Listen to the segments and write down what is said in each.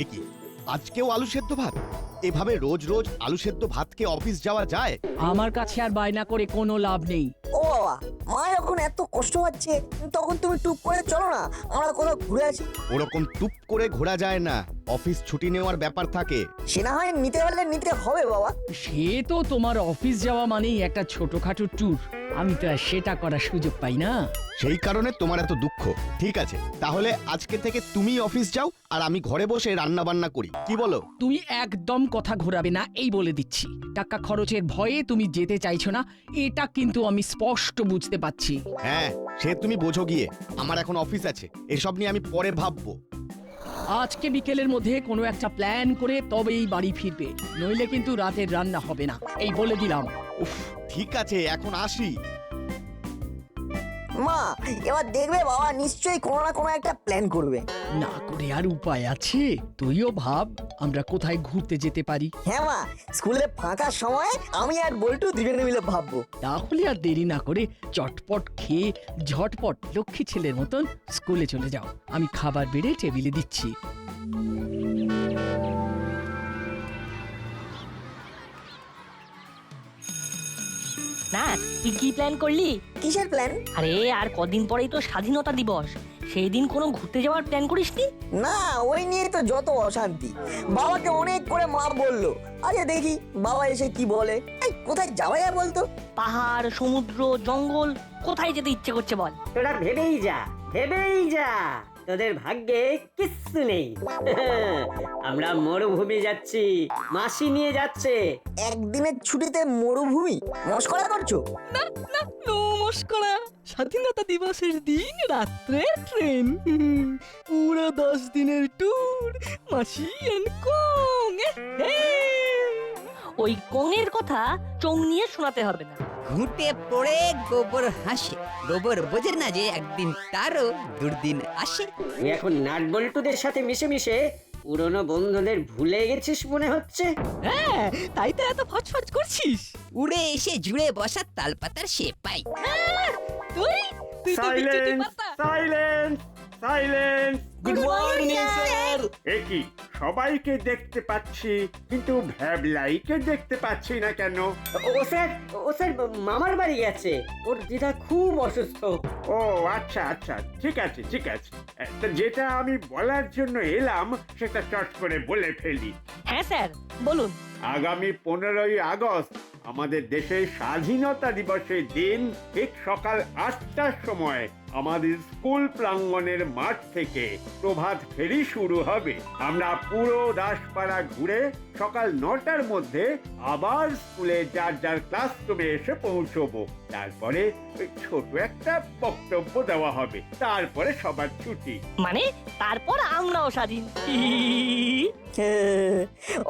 এ কি, আজকেও আলু সেদ্ধ ভাত? এভাবে রোজ রোজ আলু সেদ্ধ ভাতকে অফিস যাওয়া যায়? আমার কাছে আর বায়না করে কোনো লাভ নেই। ও বাবা, মা যখন এত কষ্ট হচ্ছে তখন তুমি টুক করে চলো না, আমরা কোথাও ঘুরে আসি। ওরকম টুপ করে ঘোরা যায় না, অফিস ছুটি নেওয়ার ব্যাপার থাকে। সে না হয় নিতে পারলে নিতে হবে বাবা। সে তো তোমার অফিস যাওয়া মানেই একটা ছোটখাটো ট্যুর, আমি তো আর সেটা করার সুযোগ পাই না। সেই কারণে তোমার এত দুঃখ। ঠিক আছে, তাহলে আজকে থেকে তুমি অফিস যাও আর আমি ঘরে বসে রান্না বান্না করি, কি বলো? তুমি একদম কথা ঘোরাবে না, এই বলে দিচ্ছি। টাকা খরচের ভয়ে তুমি যেতে চাইছো না, এটা কিন্তু আমি স্পষ্ট বুঝতে পারছি। হ্যাঁ, সে তুমি বোঝো গিয়ে। আমার এখন অফিস আছে, এসব নিয়ে আমি পরে ভাববো। আজকে বিকেলের মধ্যে কোনো একটা প্ল্যান করে তবেই বাড়ি ফিরবে, নইলে কিন্তু রাতের রান্না হবে না, এই বলে দিলাম। উফ, ঠিক আছে, এখন আসি। মা, এবার দেখবে বাবা নিশ্চয়ই কোনো না কোনো একটা প্ল্যান করবে। না করে আর উপায় আছে? তুইও ভাব আমরা কোথায় ঘুরতে যেতে পারি। হ্যাঁ মা, স্কুলে ফাঁকা সময় আমি আর বল্টু দুজনে মিলে ভাববো। তাহলে আর দেরি না করে চটপট খেয়ে ঝটপট লক্ষ্মী ছেলের মতন স্কুলে চলে যাও। আমি খাবার বেড়ে টেবিলে দিচ্ছি। না, তুই কি প্ল্যান করলি? কিসের প্ল্যান? আরে আর কদিন পরেই তো স্বাধীনতা দিবস, সেই দিন কোনো ঘুরতে যাওয়ার প্ল্যান করিসনি? না, ওই নিয়ে তো যত অশান্তি। বাবাকে অনেক করে মা বললো, আরে দেখি বাবা এসে কি বলে। এই কোথায় যাওয়া যায় বলতো? পাহাড়, সমুদ্র, জঙ্গল, কোথায় যেতে ইচ্ছে করছে বল? তোরা ভেবেই যা, ভেবেই যা, তোদের ভাগ্যে কিচ্ছু নেই। আমরা মরুভূমি যাচ্ছি, মাসি নিয়ে যাচ্ছে। একদিনের ছুটিতে মরুভূমি? মস্করা করছো? নমস্কার। স্বাধীনতা দিবসের দিন রাত্রে ট্রেন, পুরো 10 দিনের ট্যুর, মাসি এন্ড কং। ওই কঙের কথা চোখ নিয়ে শোনাতে হবে না। ঘুঁটে পড়ে গোবর হাসে, গোবর বোঝে না যে একদিন তারও দুর্দিন আসে। তুই এখন নাটবল্টুদের সাথে মিশে মিশে পুরনো বন্ধুদের ভুলে গেছিস মনে হচ্ছে। হ্যাঁ, তাই তো এত ফচফচ করছিস। উড়ে এসে জুড়ে বসা তালপাতার সে পাই। তুই তো বিচ্ছুটি পাতা। Silence, silence. Good morning sir. একই সবাইকে দেখতে পাচ্ছি, কিন্তু ভ্যাবলাইকে দেখতে পাচ্ছি না কেন? ও স্যার মামার বাড়ি গেছে, ওর দিদা খুব অসুস্থ। ও আচ্ছা আচ্ছা, ঠিক আছে ঠিক আছে। তা যেটা আমি বলার জন্য এলাম সেটা চট করে বলে ফেলি। হ্যাঁ স্যার, বলুন। আগামী 15ই আগস্ট আমাদের দেশের স্বাধীনতা দিবসের দিন ঠিক সকাল 8টার সময় আমাদের স্কুল প্রাঙ্গণের মাঠ থেকে প্রভাত ফেরি শুরু হবে। আমরা পুরো দাসপাড়া ঘুরে সকাল 9টার মধ্যে আবার স্কুলে যার যার ক্লাসরুমে এসে পৌঁছবো। তারপরে ছোট একটা বক্তব্য দেওয়া হবে, তারপরে সবার ছুটি। মানে তারপর আমরাও স্বাধীন।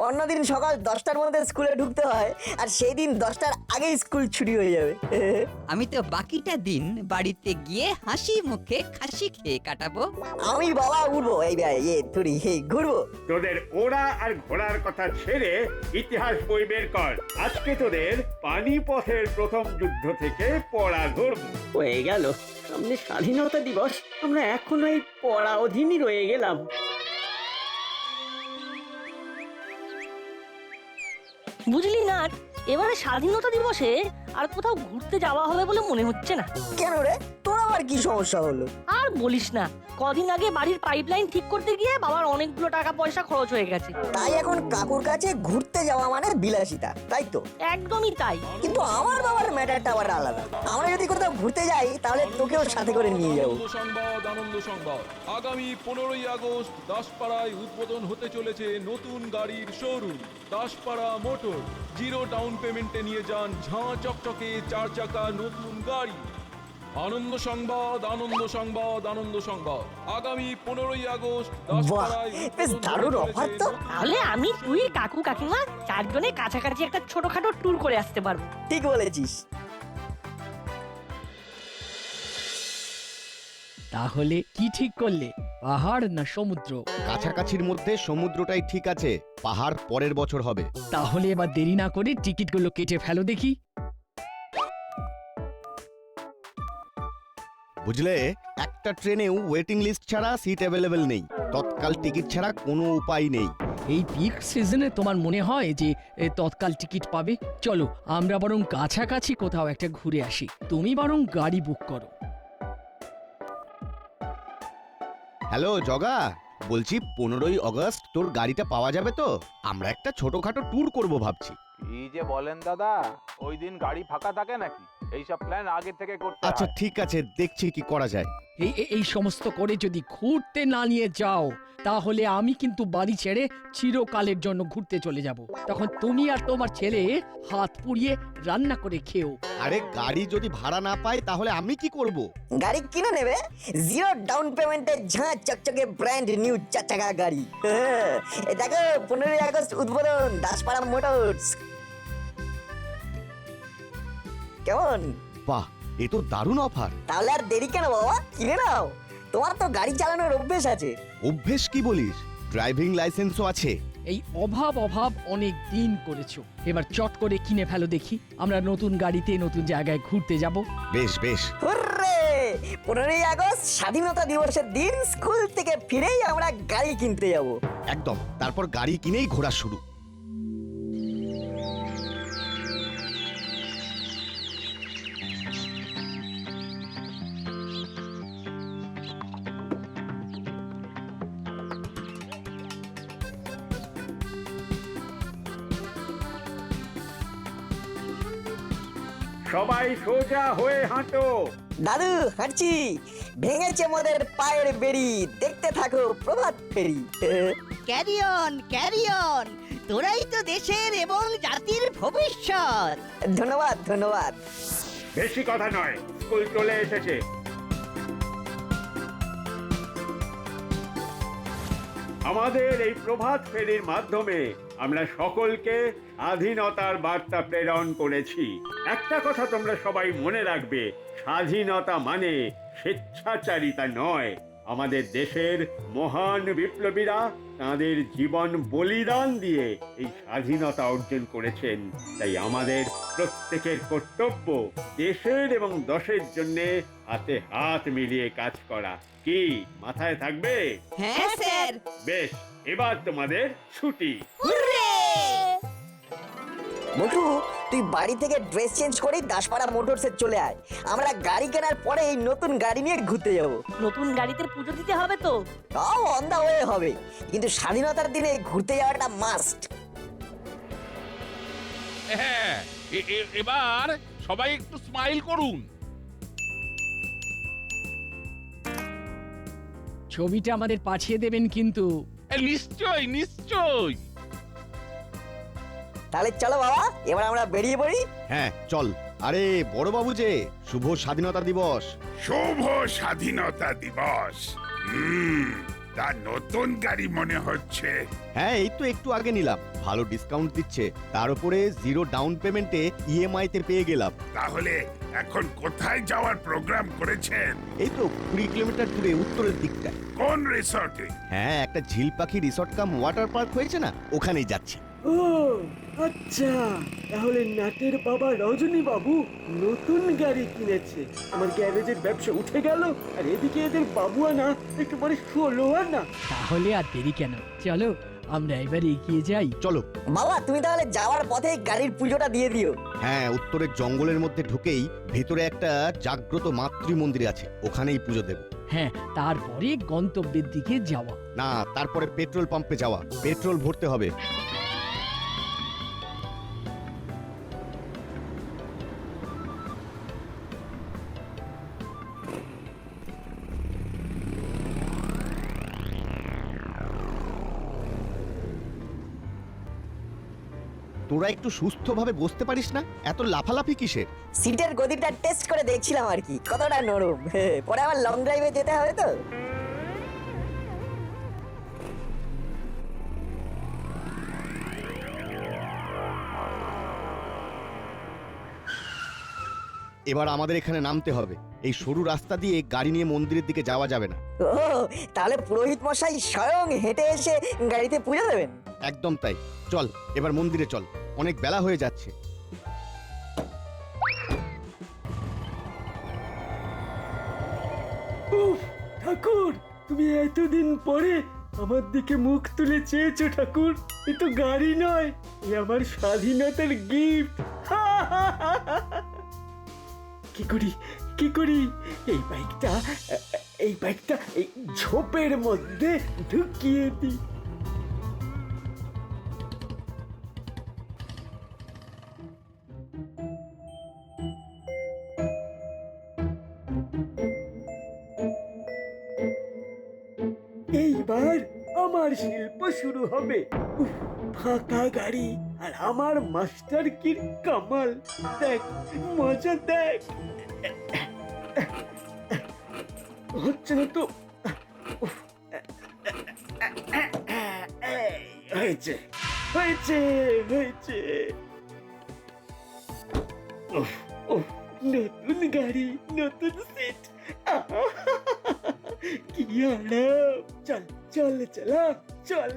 অন্যদিন সকাল 10টার মধ্যে স্কুলে ঢুকতে হয়, আর সেই দিন 10টার আগেই স্কুল ছুটি হয়ে যাবে। আমি তো বাকিটা দিন বাড়িতে গিয়ে হাসি মুখে খাসি খেয়ে কাটাবো। আমি বাবা উঠবো, ঘুরবো। তোদের ওরা আর ঘোড়ার কথা ছেড়ে ইতিহাস বই বের কর। আজকে তোদের পানিপথের প্রথম যুদ্ধ থেকে পড়া ধরবো। হয়ে গেল, সামনে স্বাধীনতা দিবস, আমরা এখনো এই পড়া অধীনই রয়ে গেলাম। বুঝলি না, এবারে স্বাধীনতা দিবসে আর কোথাও ঘুরতে যাওয়া হবে বলে মনে হচ্ছে না। কেন রে, তোর আবার কি সমস্যা হলো? আর বলিস না, কদিন আগে বাড়ির পাইপলাইন ঠিক করতে গিয়ে বাবার অনেকগুলো টাকা পয়সা খরচ হয়ে গেছে। তাই এখন কাকুর কাছে ঘুরতে যাওয়া মানে বিলাসিতা, তাই তো? একদমই তাই। কিন্তু আমার বাবার ম্যাটারটা আবার আলাদা। আমরা যদি কোথাও ঘুরতে যাই তাহলে তোকেও সাথে করে নিয়ে যাবো। আনন্দ সংবাদ, আগামী 15ই আগস্ট দাসপাড়ায় উদ্বোধন হতে চলেছে নতুন গাড়ির showroom Daspara motor. Zero down পেমেন্টে নিয়ে যান ঝাঁ চকচকে 4 চাকা নতুন গাড়ি। আনন্দ সংবাদ, আনন্দ সংবাদ, আনন্দ সংবাদ, আগামী 15ই আগস্ট দাসপাড়ায় বেশ দারুণ অফার তো। তাহলে আমি, তুই, কাকু, কাকিমা 4 জনে কাছাকাছি একটা ছোটখাটো ট্যুর করে আসতে পারবো। ঠিক বলেছিস। তাহলে কি ঠিক করলে, পাহাড় না সমুদ্র? কাছাকাছির মধ্যে সমুদ্রটাই ঠিক আছে, পাহাড় পরের বছর হবে। তাহলে এবার দেরি না করে টিকিটগুলো কেটে ফেলো দেখি। বুঝলে, একটা ট্রেনেও ওয়েটিং লিস্ট ছাড়া সিট অ্যাভেলেবেল নেই, তৎকাল টিকিট ছাড়া কোনো উপায় নেই। এই পিক সিজনে তোমার মনে হয় যে তৎকাল টিকিট পাবে? চলো আমরা বরং কাছাকাছি কোথাও একটা ঘুরে আসি, তুমি বরং গাড়ি বুক করো। হ্যালো জগা, বলছি 15ই আগস্ট তোর গাড়িটা পাওয়া যাবে তো? আমরা একটা ছোটখাটো ট্যুর করব ভাবছি। কি যে বলেন দাদা, ওই দিন গাড়ি ফাঁকা থাকে নাকি? এইসব প্ল্যান আগে থেকে করতে আচ্ছা হয়। ঠিক আছে, দেখছি কি করা যায়। এই সমস্ত করে যদি ঘুরতে না নিয়ে যাও তাহলে আমি কিন্তু বাড়ি ছেড়ে চিরকালের জন্য ঘুরতে চলে যাব। তখন তুমি আর তোমার ছেলে হাত পুড়িয়ে রান্না করে খেও। আরে গাড়ি যদি ভাড়া না পাই তাহলে আমি কি করব? গাড়ি কিনে নেবে, 0 ডাউন পেমেন্টে ঝাঁ চকচকে ব্র্যান্ড নিউ 4 চাকা গাড়ি। এ দেখো 15ই আগস্ট উদ্বোধন দাসপাড়া মোটরস। কেমন? বাহ, এ তো দারুণ অফার। তাহলে আর দেরি কেন বাবা, কিনে নাও। তোমার তো গাড়ি চালানোর অভ্যেস আছে। অভ্যেস কি বলিস? ড্রাইভিং লাইসেন্সও আছে। এই অভাব অনেক দিন করেছো, এবার চট করে কিনে ফেলো দেখি, আমরা নতুন গাড়িতে নতুন জায়গায় ঘুরতে যাব। বেশ বেশ। হুররে! 15ই আগস্ট স্বাধীনতা দিবসের দিন স্কুল থেকে ফিরেই আমরা গাড়ি কিনতে যাব। একদম, তারপর গাড়ি কিনেই ঘোরা শুরু। সবাই সোজা হয়ে হাঁটো। দাদু হাঁটছি, ভেঙেছে মোদের পায়ের বেড়ি, দেখতে থাকো প্রভাত ফেরি। ক্যারি অন, তোরাই তো দেশের এবং জাতির ভবিষ্যৎ। ধন্যবাদ ধন্যবাদ। বেশি কথা নয়, স্কুল চলে এসেছে। আমাদের এই প্রভাত ফেরির মাধ্যমে আমরা সকলকে স্বাধীনতার বার্তা প্রেরণ করেছি। একটা কথা তোমরা সবাই মনে রাখবে, স্বাধীনতা মানে স্বেচ্ছাচারিতা নয়। আমাদের দেশের মহান বিপ্লবীরা তাদের জীবন বলিদান দিয়ে এই স্বাধীনতা অর্জন করেছেন। তাই আমাদের প্রত্যেকের কর্তব্য দেশের এবং দশের জন্য হাতে হাত মিলিয়ে কাজ করা। কি মাথায় থাকবে? হ্যাঁ স্যার। বেশ, এবার তোমাদের ছুটি। মোটু, তুই বাড়ি থেকে ড্রেস চেঞ্জ করে দাসপাড়া মোটরসে চলে আয়। আমরা গাড়ি কেনার পরে এই নতুন গাড়ি নিয়ে ঘুরতে যাব। নতুন গাড়িতে পুজো দিতে হবে তো? তাও অন দা ওয়ে হবে, কিন্তু স্বাধীনতার দিনে ঘুরতে যাওয়াটা মাস্ট। হ্যাঁ, এবার সবাই একটু স্মাইল করুন। ছবিটা আমাদের পাঠিয়ে দেবেন কিন্তু। নিশ্চয় নিশ্চয়। তাহলে চলো বাবা, এবার আমরা বেরিয়ে পড়ি। হ্যাঁ চল। আরে বড় বাবু যে, শুভ স্বাধীনতা দিবস। শুভ স্বাধীনতা দিবস। তা নতুন গাড়ি মনে হচ্ছে। হ্যাঁ এই তো একটু আগে নিলাম, ভালো ডিসকাউন্ট দিচ্ছে, তার উপরে 0 ডাউন পেমেন্টে ইএমআই তে পেয়ে গেলাম। তাহলে এখন কোথায় যাওয়ার প্রোগ্রাম করেছেন? এই তো 20 কিলোমিটার দূরে উত্তরের দিকটায়। কোন রিসর্টে? হ্যাঁ, একটা ঝিল পাখি রিসর্ট কাম ওয়াটার পার্ক হয়েছে না, ওখানেই যাচ্ছি। ও আচ্ছা, তাহলে নাটের বাবা রজনী বাবু নতুন গাড়ি কিনেছে। আমার গ্যারেজের ব্যবসা উঠে গেল, আর এদিকে এদের বাবু আনা একেবারে 16 আনা। তাহলে আর দেরি কেন, চলো আমরা এবার এগিয়ে যাই। চলো বাবা, তুমি তাহলে যাওয়ার পথে গাড়ির পুজোটা দিয়ে দিও। হ্যাঁ, উত্তরের জঙ্গলের মধ্যে ঢুকেই ভেতরে একটা জাগ্রত মাতৃ মন্দির আছে, ওখানেই পুজো দেব। হ্যাঁ, তারপরে গন্তব্যের দিকে যাওয়া। না, তারপরে পেট্রোল পাম্পে যাওয়া, পেট্রোল ভরতে হবে। তোরা একটু সুস্থভাবে বসতে পারিস না? এত লাফালাফি কিসের? সিটের গদিটা টেস্ট করে দেখছিলাম আর কি, কতটা নরম। পরে আবার লং ড্রাইভে যেতে হবে তো। এবার আমাদের এখানে নামতে হবে। এই সরু রাস্তা দিয়ে গাড়ি নিয়ে মন্দিরের দিকে যাওয়া যাবে না। ও, তাহলে পুরোহিত মশাই স্বয়ং হেঁটে এসে গাড়িতে পুজো দেবেন? একদম তাই। চল এবার মন্দিরে চল, অনেক বেলা হয়ে যাচ্ছে। উফ, ঠাকুর তুমি এতদিন পরে আমার দিকে মুখ তুলে চেয়েছো ঠাকুর। এ তো গাড়ি নয়, এ আমার স্বাধীনতার গিফট। কি করি এই বাইকটা এই ঝোপের মধ্যে ঢুকিয়ে দিই। এইবার আমার শিল্প শুরু হবে। উফ, ফাঁকা গাড়ি আর আমার মাস্টার কি কামাল। দেখ মজা দেখ। হচ্ছে না তো। উফ, হয়েছে হয়েছে হয়েছে। উফ, উফ, নতুন গাড়ি, নতুন সিট। কি আরাম। চল চল চলা চল।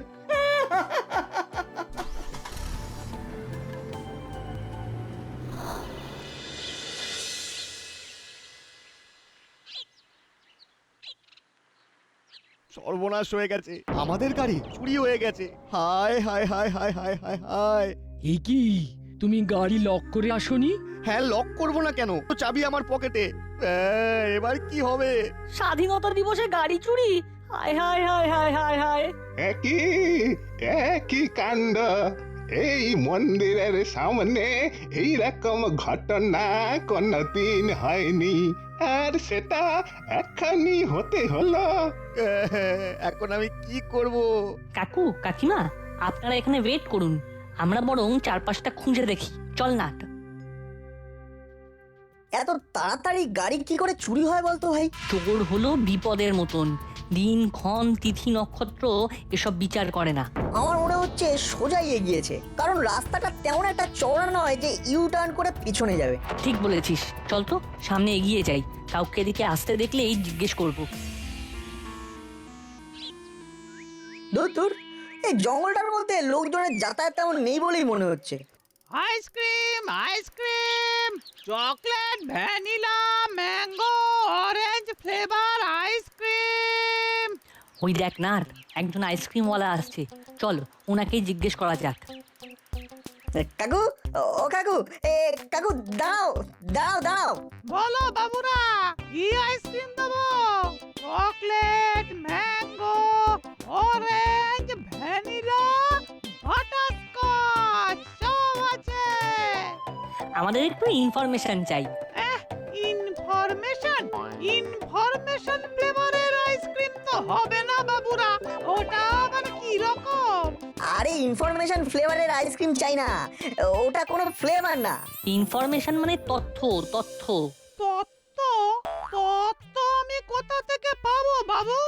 সর্বনাশ হয়ে গেছে, আমাদের গাড়ি চুরি হয়ে গেছে। হায় হায় হায় হায় হায় হায় হায়। এ কি, তুমি গাড়ি লক করে আসোনি? হ্যাঁ, লক করবো না কেন? তো চাবি আমার পকেটে। এবার কি হবে? স্বাধীনতা দিবসে গাড়ি চুরি? হায় হায় হায় হায় হায় হায়। একই কাণ্ড। এই মন্দিরের সামনে এইরকম ঘটনা কোনদিন হয়নি, আর সেটা এখনই হতে হলো। এখন আমি কি করব? কাকু কাকিমা, আপনারা এখানে ওয়েট করুন, আমরা বরং চারপাশটা খুঁজে দেখি। চল না। এত তাড়াতাড়ি গাড়ি কি করে চুরি হয় বলতো ভাই? চোর হলো বিপদের মতন, দিন ক্ষণ তিথি নক্ষত্র এসব বিচার করে না। আমার মনে হচ্ছে সোজাই এগিয়েছে, কারণ রাস্তাটা তেমন একটা চওড়া নয় যে ইউ টার্ন করে পিছনে যাবে। ঠিক বলেছিস, চল তো সামনে এগিয়ে যাই, কাউকে এদিকে আসতে দেখলেই জিজ্ঞেস করব। দূর, এই জঙ্গলটার মধ্যে লোকজনের যাতায়াত তেমন নেই বলেই মনে হচ্ছে। Ice cream ice cream, chocolate, vanilla, mango, orange flavour ice cream. ওই দেখ না, একজন আইসক্রিমওয়ালা আসছে, চল ওনাকেই জিজ্ঞেস করা যাক। কাকু, ও কাকু, কাকু দাঁড়াও দাঁড়াও দাঁড়াও। বলো বাবুরা, কি আইসক্রিম দেবো? Chocolate, mango, orange, vanilla, butterscotch সব আছে। আমাদের একটু ইনফরমেশন চাই। ইনফরমেশন ফ্লেভারের আইসক্রিম তো হবে না বাবুরা, ওটা আবার কি রকম? আরে ইনফরমেশন ফ্লেভারের আইসক্রিম চাই না, ওটা কোনো ফ্লেভার না। ইনফরমেশন মানে তথ্য। তথ্য তথ্য আমি কোথা থেকে পাবো বাবু?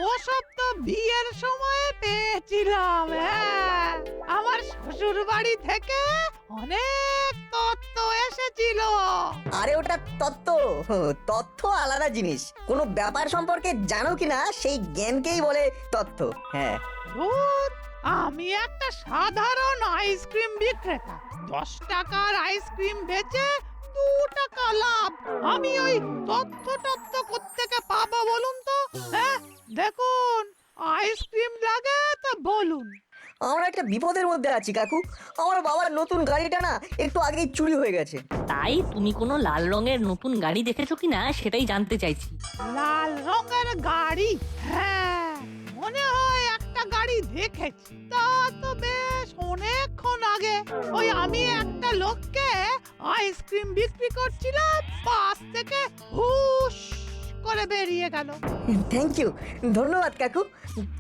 ওসব তো বিয়ের সময় পেয়েছিলাম। হ্যাঁ, আমার শ্বশুর বাড়ি থেকে অনেক তথ্য এসেছিল। আরে ওটা তথ্য আলাদা জিনিস। কোনো ব্যাপার সম্পর্কে জানো কিনা সেই জ্ঞানকেই বলে তথ্য। হ্যাঁ, আমি একটা সাধারণ আইসক্রিম বিক্রেতা, 10 টাকার আইসক্রিম বেচে 2 টাকা লাভ। আমি ওই তথ্য কোত্থেকে পাবো বলুন তো? হ্যাঁ, দেখুন আইসক্রিম লাগে তো বলুন। আমরা একটা বিপদের মধ্যে আছি কাকু। আমার বাবার নতুন গাড়িটা না একটু আগেই চুরি হয়ে গেছে। তাই তুমি কোনো লাল রঙের নতুন গাড়ি দেখেছো কিনা সেটাই জানতে চাইছি। লাল রঙের গাড়ি? হ্যাঁ, মনে হয় একটা গাড়ি দেখেছি, তা তো বেশ অনেকক্ষণ আগে। ওই আমি একটা লোককে আইসক্রিম বিক্রি করছিলাম, পাশ থেকে হুশ করে বেরিয়ে গেল। থ্যাংক ইউ, ধন্যবাদ কাকু।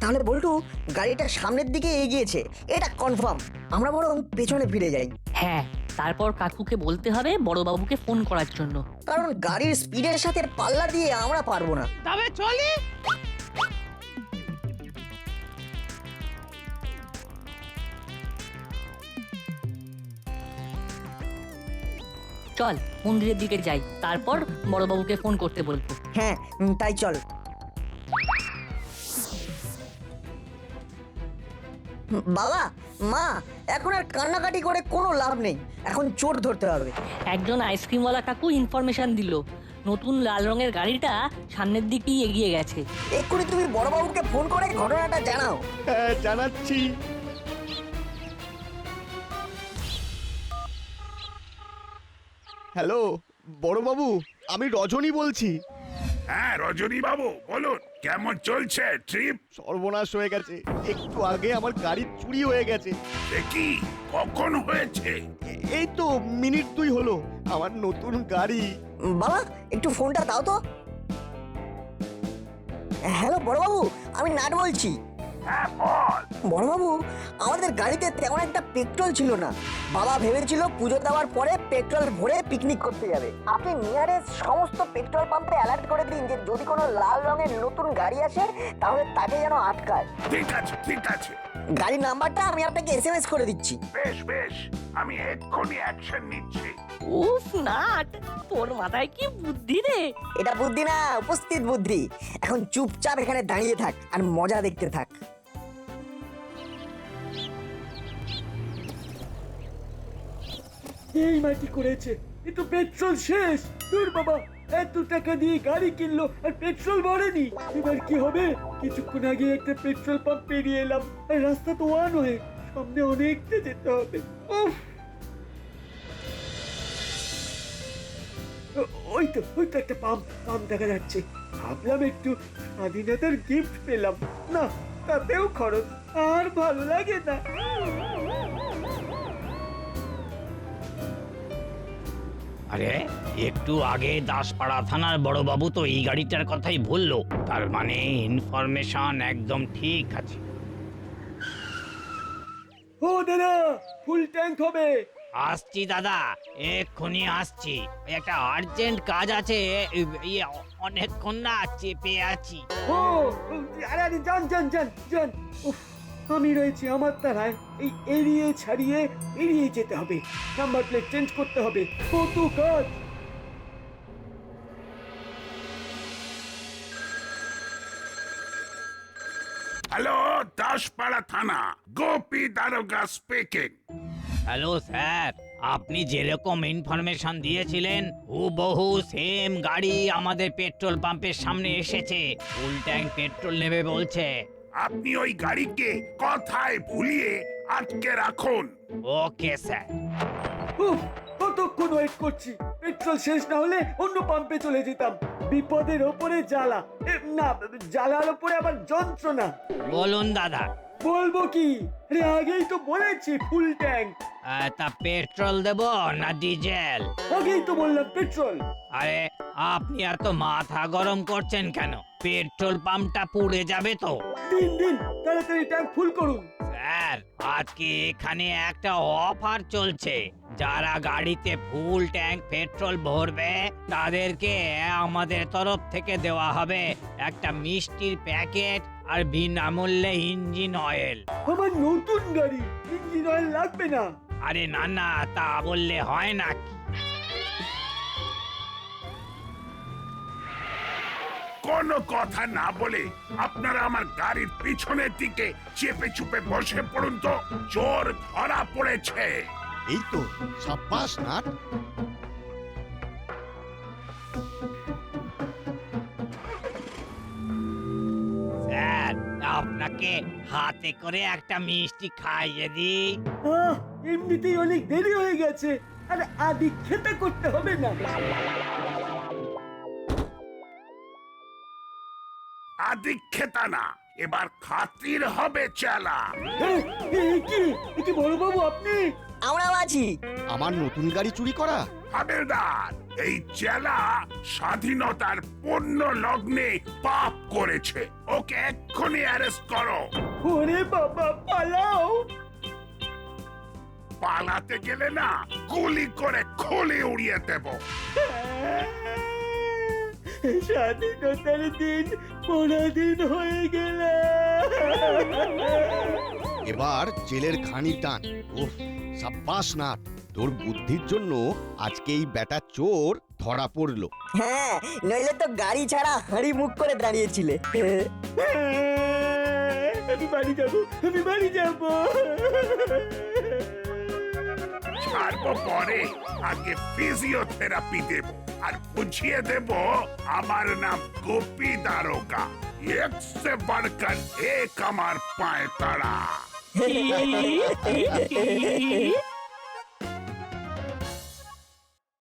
তাহলে বল্টু গাড়িটা সামনের দিকে এগিয়েছে, এটা কনফার্ম। আমরা বরং পেছনে ফিরে যাই। হ্যাঁ, তারপর কাকুকে বলতে হবে বড়বাবুকে ফোন করার জন্য, কারণ গাড়ির স্পিডের সাথে পাল্লা দিয়ে আমরা পারবো না। তবে চলি। চল মন্দিরের দিকে যাই, তারপর বড়বাবুকে ফোন করতে বলবো। হ্যাঁ, তাই চল। বাবা, মা, এখন আর কান্নাকাটি করে কোনো লাভ নেই, এখন চোর ধরতে হবে। একজন আইসক্রিমওয়ালা কাকু ইনফরমেশন দিল, নতুন লাল রঙের গাড়িটা সামনের দিকেই এগিয়ে গেছে। এক্ষুনি তুমি বড়বাবুকে ফোন করে ঘটনাটা জানাও। হ্যাঁ, জানাচ্ছি। হ্যালো বড়বাবু, আমি রজনী বলছি। হ্যাঁ রজনী বাবু বলুন, কেমন চলছে ট্রিপ? সর্বনাশ হয়ে গেছে, একটু আগে আমার গাড়ি চুরি হয়ে গেছে। সে কি, কখন হয়েছে? এই তো মিনিট 2 হলো। আমার নতুন গাড়ি। বাবা একটু ফোনটা দাও তো। হ্যালো বড়বাবু, আমি নাট বলছি। হ্যাঁ বল। বড়বাবু, আমাদের গাড়িতে তেমন একটা পেট্রোল ছিল না। বাবা ভেবেছিল পুজো দেওয়ার পরে পেট্রোল ভরে পিকনিক করতে যাবে। আপনি নিয়ারেস্ট সমস্ত পেট্রোল পাম্পে অ্যালার্ট করে দিন যে যদি কোনো লাল রঙের নতুন গাড়ি আসে তাহলে তাকে যেন আটকায়। ঠিক আছে ঠিক আছে। গাড়ির নাম্বারটা আমি আপনাকে SMS করে দিচ্ছি। বেশ বেশ, আমি এক্ষুনি অ্যাকশন নিচ্ছি। উফ নাট, তোর মাথায় কি বুদ্ধি রে! এটা বুদ্ধি না, উপস্থিত বুদ্ধি। এখন চুপচাপ এখানে দাঁড়িয়ে থাক আর মজা দেখতে থাক। এই মাটি করেছে, কিন্তু পেট্রোল শেষ। দূর বাবা, এত টাকা দিয়ে গাড়ি কিনলো আর পেট্রোল ভরেনি। এবার কি হবে? কিছুক্ষণ আগে একটা পেট্রোল পাম্প পেরিয়ে এলাম আর রাস্তা তো ওয়ান হয়ে, সামনে অনেকটা যেতে হবে। উফ, ওই তো একটা পাম্প দেখা যাচ্ছে। ভাবলাম একটু স্বাধীনতার গিফট পেলাম, না তাতেও খরচ, আর ভালো লাগে না। আরে একটু আগে দাসপাড়া থানার বড়বাবু তো এই গাড়িটার কথাই বললো, তার মানে ইনফরমেশন একদম ঠিক আছে। ও দাদা, ফুল ট্যাঙ্ক হবে। আসছি দাদা, এক্ষুনি আসছি। একটা আর্জেন্ট কাজ আছে, অনেকক্ষণ না চেপে আছি। ও আরে আরে, যান যান যান যান। উফ, আমি রয়েছি আমার তারায়। এই এড়িয়ে ছাড়িয়ে এড়িয়ে যেতে হবে, নাম্বার প্লেট চেঞ্জ করতে হবে, কত কাজ। হ্যালো, দাসপাড়া থানা, গোপী দারোগা স্পিকিং। হ্যালো স্যার, আপনি যেরকম ইনফরমেশন দিয়েছিলেন হুবহু সেম গাড়ি আমাদের পেট্রোল পাম্পের সামনে এসেছে। ফুল ট্যাঙ্ক পেট্রোল নেবে বলছে। আপনি ওই গাড়িকে কথায় ভুলিয়ে আটকে রাখুন। Okay sir. উফ, কতক্ষণ ওয়েট করছি। পেট্রোল শেষ না হলে অন্য পাম্পে চলে যেতাম। বিপদের ওপরে জ্বালা, না জ্বালার ওপরে আবার যন্ত্রণা। বলুন দাদা। বলবো কি, আরে আগেই তো বলেছি ফুল ট্যাঙ্ক। তা পেট্রোল দেব না ডিজেল? আগেই তো বললাম পেট্রোল। আরে আপনি এত মাথা গরম করছেন কেন? পেট্রোল পাম্পটা পুড়ে যাবে তো। দিন তাড়াতাড়ি ট্যাঙ্ক ফুল করুন। স্যার, আজকে এখানে একটা অফার চলছে। যারা গাড়িতে ফুল ট্যাঙ্ক পেট্রোল ভরবে তাদেরকে আমাদের তরফ থেকে দেওয়া হবে একটা মিষ্টির প্যাকেট আর বিনামূল্যে ইঞ্জিন অয়েল। আমার নতুন গাড়ি, ইঞ্জিন অয়েল লাগবে না। আরে না না, তা বললে হয় নাকি? কোনো কথা না বলে আপনারা আমার গাড়ির পিছনের দিকে চেপে চুপে বসে পড়ুন তো, চোর ধরা পড়েছে। এই তো, সাব্বাস নাট। স্যার, আপনাকে হাতে করে একটা মিষ্টি খাইয়ে দিই। এমনিতেই অনেক দেরি হয়ে গেছে, আর আদি খেতে করতে হবে না। আদিক্ষেতা না, এবার খাতির হবে চালা। কি বড় বাবু আপনি? আমরাও আছি। আমার নতুন গাড়ি চুরি করা? হাবেলদার, এই চেলা স্বাধীনতার পূর্ণ লগ্নে পাপ করেছে। ওকে এক্ষুনি অ্যারেস্ট করো। ওরে বাবা, পালাও। পালাতে গেলে না গুলি করে খুলি উড়িয়ে দেব। স্বাধীনতার দিন পরাধীন হয়ে গেল। এবার জেলের ঘানি টান। ওহ, সাব্বাস নাট, তোর বুদ্ধির জন্য আজকে এই বেটা চোর ধরা পড়লো। হ্যাঁ, নইলে তো গাড়ি ছাড়া হাঁড়ি মুখ করে দাঁড়িয়েছিলে। আমি বাড়ি যাবো। ছাড়বো পরে, আগে ফিজিওথেরাপি দেব আর বুঝিয়ে দেব আমার নাম গোপী দারোগা। এক সে বাড়কর এক আমার পায়ে তাড়া।